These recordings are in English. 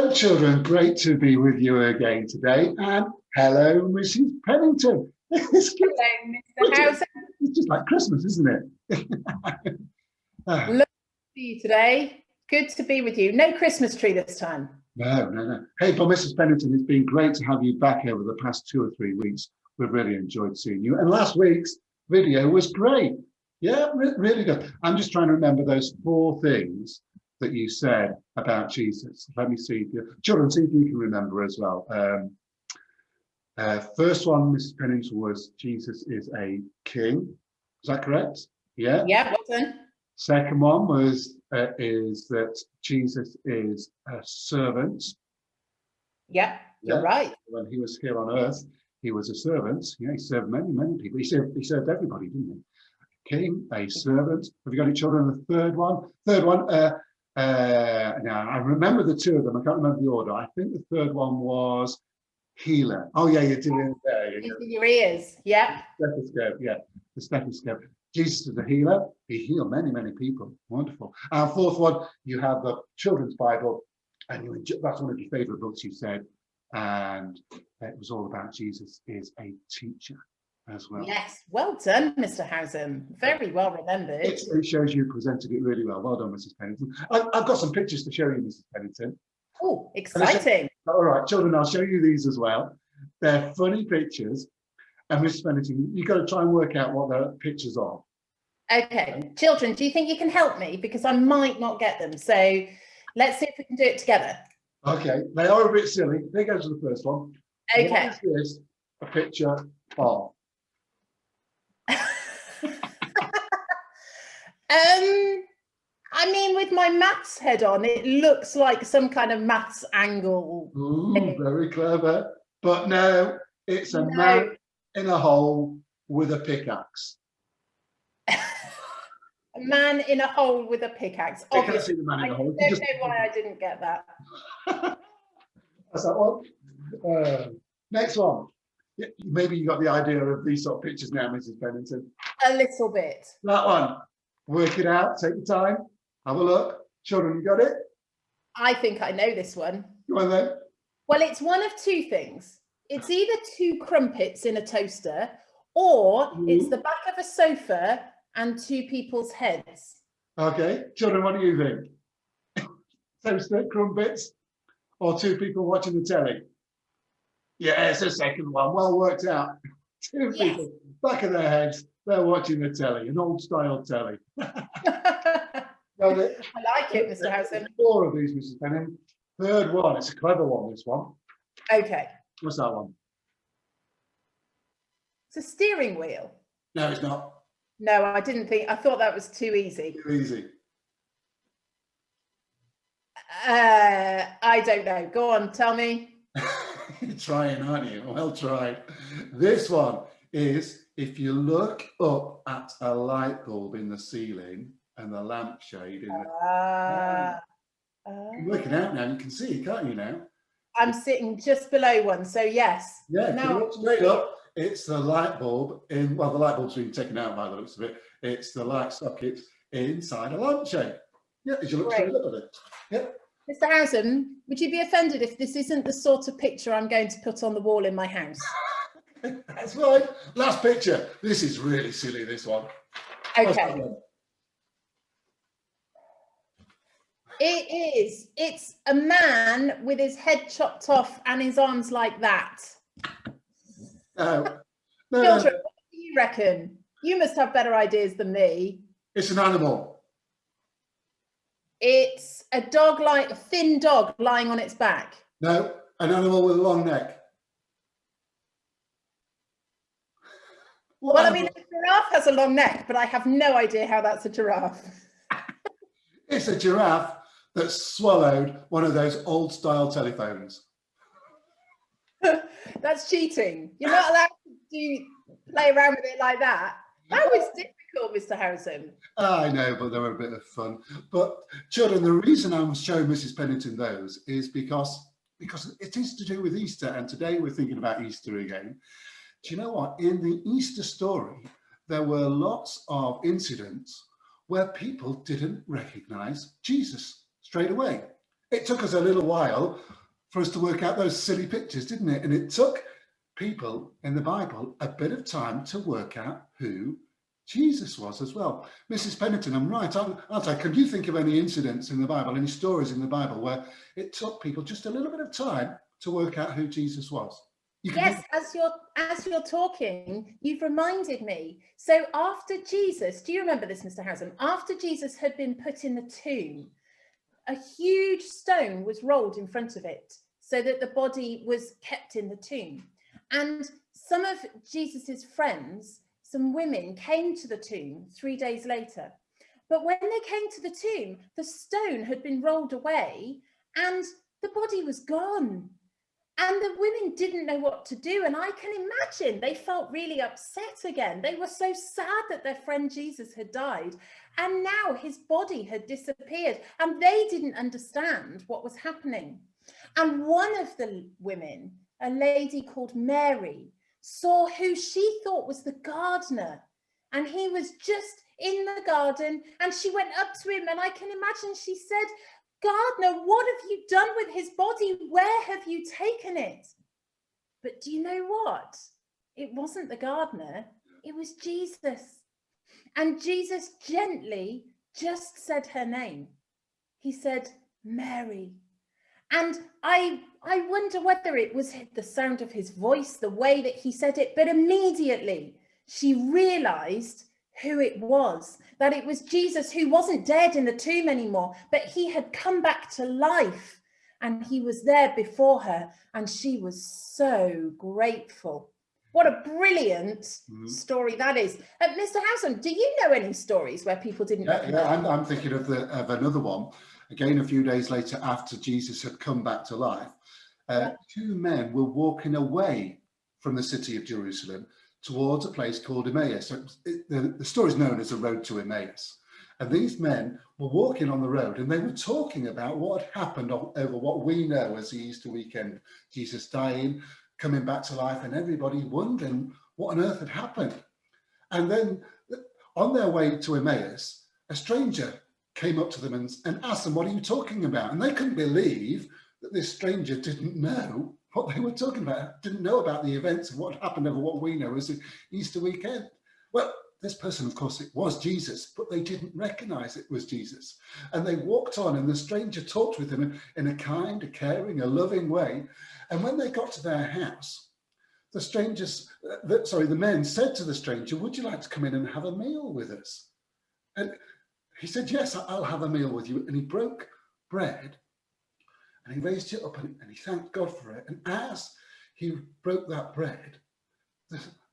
Hello, children. Great to be with you again today. And hello, Mrs. Pennington. It's Hello, Mr. Hauser. it's just like Christmas, isn't it? Lovely to see you today. Good to be with you. No Christmas tree this time. No. Hey, but Mrs. Pennington, it's been great to have you back over the past 2 or 3 weeks. We've really enjoyed seeing you. And last week's video was great. Yeah, really good. I'm just trying to remember those 4 things that you said about Jesus. Let me see if you, children, see if you can remember as well. First one, Mrs. Pennington, was Jesus is a king. Is that correct? Yeah. Yeah, well done. Second one was is that Jesus is a servant. Yeah, you're right. When he was here on earth, he was a servant. Yeah, he served many people. He served everybody, didn't he? King, a servant. Have you got any children? The third one. Now I remember the 2 of them. I can't remember the order. I think the third one was healer. Oh yeah, you're doing it there. In your ears. Yeah. Stethoscope. Yeah, the stethoscope. Jesus is a healer. He healed many people. Wonderful. And fourth one, you have the children's Bible, and that's one of your favorite books, you said, and it was all about Jesus is a teacher as well. Yes, well done, Mr. Hausen. Very well remembered. It shows you presented it really well. Well done, Mrs. Pennington. I've got some pictures to show you, Mrs. Pennington. Oh, exciting. All right, children, I'll show you these as well. They're funny pictures. And Mrs. Pennington, you've got to try and work out what the pictures are. Okay, children, do you think you can help me? Because I might not get them. So let's see if we can do it together. Okay, they are a bit silly. Here goes to the first one. Okay. What is this a picture of? I mean, with my maths head on, it looks like some kind of maths angle. Ooh, very clever. But no, it's a man in a hole with a pickaxe. A man in a hole with a pickaxe. Obviously, the man in a hole. I don't know why I didn't get that. That's that one. Next one. Maybe you got the idea of these sort of pictures now, Mrs. Pennington. A little bit. That one. Work it out. Take your time. Have a look. Children, you got it? I think I know this one. Go on then. Well, it's one of 2 things. It's either 2 crumpets in a toaster, or it's the back of a sofa and 2 people's heads. Okay. Children, what do you think? Toaster, crumpets, or 2 people watching the telly? Yeah, it's the second one. Well worked out. 2 people, back of their heads, they're watching the telly, an old style telly. I like it, Mr. Hausen. 4 of these, Mrs. Pennington. Third one, it's a clever one, this one. Okay. What's that one? It's a steering wheel. No, it's not. No, I didn't think, I thought that was too easy. Too easy. I don't know. Go on, tell me. You're trying, aren't you? Well tried. This one is if you look up at a light bulb in the ceiling and the lampshade in the you're working out now, you can see it, can't you now? I'm sitting just below one, so yes. Yeah, now look straight up, it's the light bulb in, well, the light bulb's been taken out by the looks of it. It's the light socket inside a lampshade. Yeah, as you look straight up at it. Yep. Mr. Hausen, would you be offended if this isn't the sort of picture I'm going to put on the wall in my house? That's right. Last picture. This is really silly, this one. Okay. It is. It's a man with his head chopped off and his arms like that. No. Children, what do you reckon? You must have better ideas than me. It's an animal. It's a dog, like a thin dog lying on its back. No, an animal with a long neck. Well, I mean, a giraffe has a long neck, but I have no idea how that's a giraffe. It's a giraffe that swallowed one of those old style telephones. That's cheating. You're not allowed to play around with it like that. That was difficult, Mr. Harrison. I know, but they were a bit of fun. But children, the reason I'm showing Mrs. Pennington those is because it is to do with Easter, and today we're thinking about Easter again. Do you know what? In the Easter story, there were lots of incidents where people didn't recognize Jesus straight away. It took us a little while for us to work out those silly pictures, didn't it? And it took people in the Bible a bit of time to work out who Jesus was as well. Mrs. Pennington, I'm right, aren't I? Can you think of any incidents in the Bible, any stories in the Bible where it took people just a little bit of time to work out who Jesus was? Yes, as you're talking, you've reminded me. So after Jesus, do you remember this, Mr. Harrison? After Jesus had been put in the tomb, a huge stone was rolled in front of it so that the body was kept in the tomb. And some of Jesus's friends, some women, came to the tomb 3 days later. But when they came to the tomb, the stone had been rolled away and the body was gone. And the women didn't know what to do. And I can imagine they felt really upset again. They were so sad that their friend Jesus had died. And now his body had disappeared. And they didn't understand what was happening. And one of the women, a lady called Mary, saw who she thought was the gardener. And he was just in the garden. And she went up to him. And I can imagine she said, "Gardener, what have you done with his body? Where have you taken it?" But do you know what? It wasn't the gardener, it was Jesus. And Jesus gently just said her name. He said, "Mary." And I wonder whether it was the sound of his voice, the way that he said it, but immediately she realized who it was, that it was Jesus, who wasn't dead in the tomb anymore, but he had come back to life and he was there before her, and she was so grateful. What a brilliant story that is. Mr. Howson, do you know any stories where people didn't recognize? Yeah, I'm thinking of another one. Again, a few days later, after Jesus had come back to life, two men were walking away from the city of Jerusalem towards a place called Emmaus. So the story is known as the road to Emmaus. And these men were walking on the road and they were talking about what had happened over what we know as the Easter weekend, Jesus dying, coming back to life, and everybody wondering what on earth had happened. And then on their way to Emmaus, a stranger came up to them and asked them, "What are you talking about?" And they couldn't believe that this stranger didn't know what they were talking about, didn't know about the events of what happened over what we know as the Easter weekend. Well, this person, of course, it was Jesus, but they didn't recognize it was Jesus. And they walked on, and the stranger talked with them in a kind, a caring, a loving way. And when they got to their house, the men said to the stranger, "Would you like to come in and have a meal with us?" And he said, "Yes, I'll have a meal with you." And he broke bread and he raised it up and he thanked God for it. And as he broke that bread,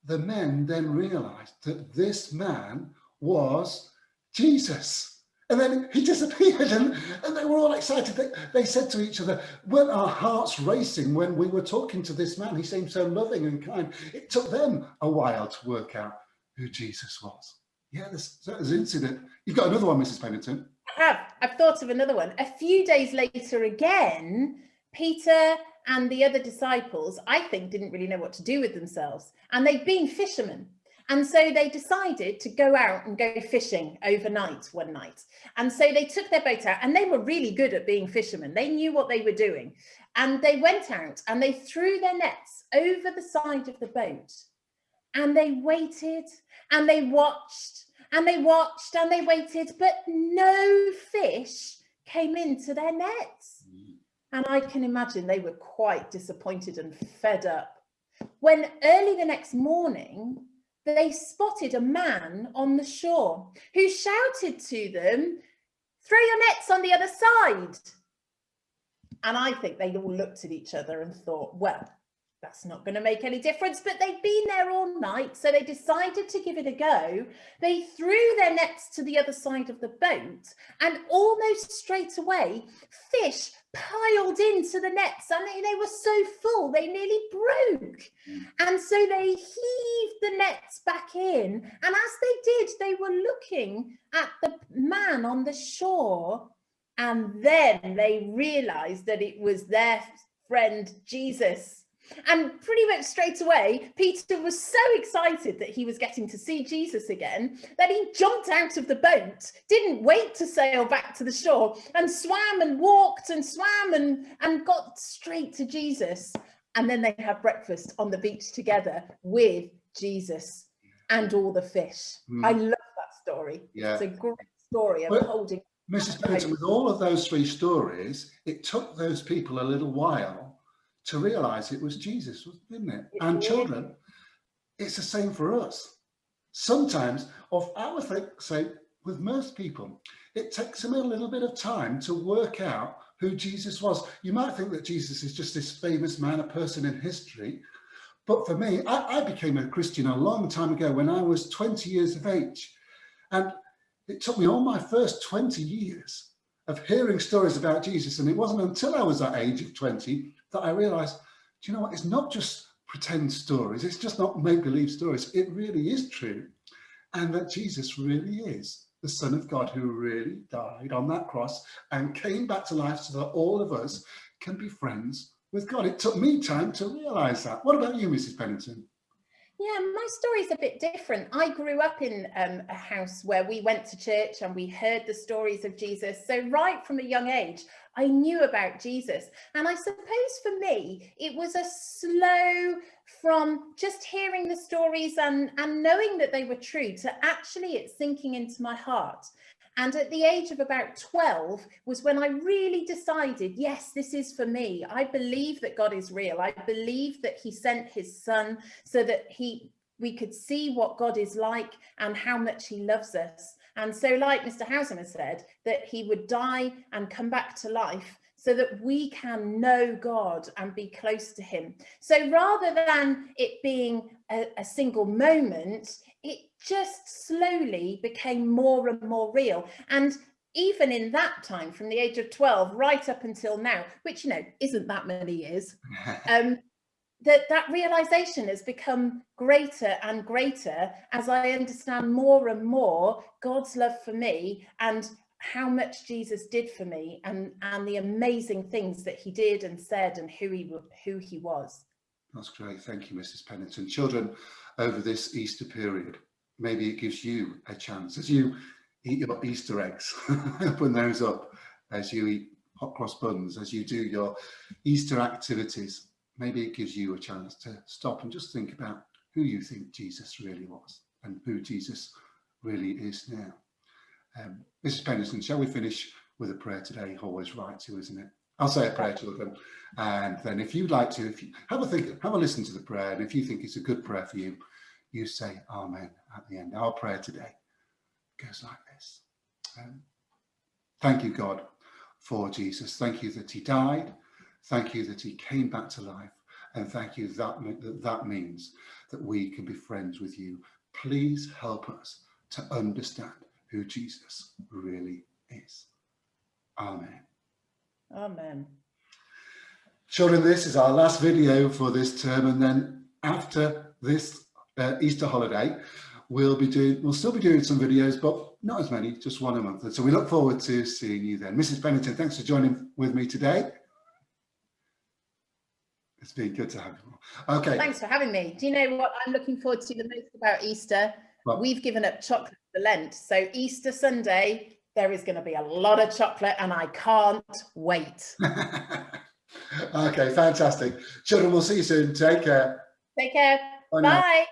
the men then realized that this man was Jesus. And then he disappeared and they were all excited. They said to each other, "Weren't our hearts racing when we were talking to this man? He seemed so loving and kind." It took them a while to work out who Jesus was. Yeah, there's an incident. You've got another one, Mrs. Pennington. I've thought of another one. A few days later again, Peter and the other disciples, I think, didn't really know what to do with themselves. And they'd been fishermen. And so they decided to go out and go fishing overnight one night. And so they took their boat out, and they were really good at being fishermen. They knew what they were doing. And they went out and they threw their nets over the side of the boat. And they waited and they watched and they watched and they waited, but no fish came into their nets. And I can imagine they were quite disappointed and fed up. When early the next morning, they spotted a man on the shore who shouted to them, "Throw your nets on the other side." And I think they all looked at each other and thought, well, that's not going to make any difference. But they'd been there all night, so they decided to give it a go. They threw their nets to the other side of the boat, and almost straight away, fish piled into the nets, and they were so full they nearly broke. And so they heaved the nets back in, and as they did, they were looking at the man on the shore, and then they realized that it was their friend Jesus. And pretty much straight away, Peter was so excited that he was getting to see Jesus again that he jumped out of the boat, didn't wait to sail back to the shore, and swam and walked and swam and got straight to Jesus. And then they had breakfast on the beach together with Jesus and all the fish. I love that story. Yeah. It's a great story of holding. Mrs. Pennington, with all of those 3 stories, it took those people a little while to realise it was Jesus, didn't it? And children, it's the same for us. Sometimes, or I would say with most people, it takes them a little bit of time to work out who Jesus was. You might think that Jesus is just this famous man, a person in history. But for me, I became a Christian a long time ago when I was 20 years of age. And it took me all my first 20 years of hearing stories about Jesus. And it wasn't until I was that age of 20 that I realized, do you know what? It's not just pretend stories. It's just not make-believe stories. It really is true. And that Jesus really is the Son of God who really died on that cross and came back to life so that all of us can be friends with God. It took me time to realize that. What about you, Mrs. Pennington? Yeah, my story's a bit different. I grew up in a house where we went to church and we heard the stories of Jesus. So right from a young age, I knew about Jesus. And I suppose for me, it was a slow from just hearing the stories and knowing that they were true to actually it sinking into my heart. And at the age of about 12 was when I really decided, yes, this is for me. I believe that God is real. I believe that he sent his son so that we could see what God is like and how much he loves us. And so like Mr. Housen has said, that he would die and come back to life so that we can know God and be close to him. So rather than it being a single moment, it just slowly became more and more real. And even in that time, from the age of 12 right up until now, which, you know, isn't that many years, that realization has become greater and greater as I understand more and more God's love for me and how much Jesus did for me and the amazing things that he did and said and who he was. That's great. Thank you, Mrs. Pennington. Children, over this Easter period, maybe it gives you a chance as you eat your Easter eggs, open those up, as you eat hot cross buns, as you do your Easter activities. Maybe it gives you a chance to stop and just think about who you think Jesus really was and who Jesus really is now. Mrs. Pennington, shall we finish with a prayer today? Always right to, isn't it? I'll say a prayer, children, and then if you'd like to, if you have a listen to the prayer, and if you think it's a good prayer for you, you say Amen at the end. Our prayer today goes like this. Thank you, God, for Jesus. Thank you that he died. Thank you that he came back to life. And thank you that means that we can be friends with you. Please help us to understand who Jesus really is. Amen. Amen. Children, this is our last video for this term, and then after this Easter holiday, we'll still be doing some videos, but not as many, just one a month. And so we look forward to seeing you then. Mrs. Pennington, thanks for joining with me today. It's been good to have you. Okay. Thanks for having me. Do you know what I'm looking forward to the most about Easter? Well, we've given up chocolate for Lent. So Easter Sunday, there is going to be a lot of chocolate and I can't wait. Okay, fantastic. Children, we'll see you soon. Take care. Take care. Bye. Bye.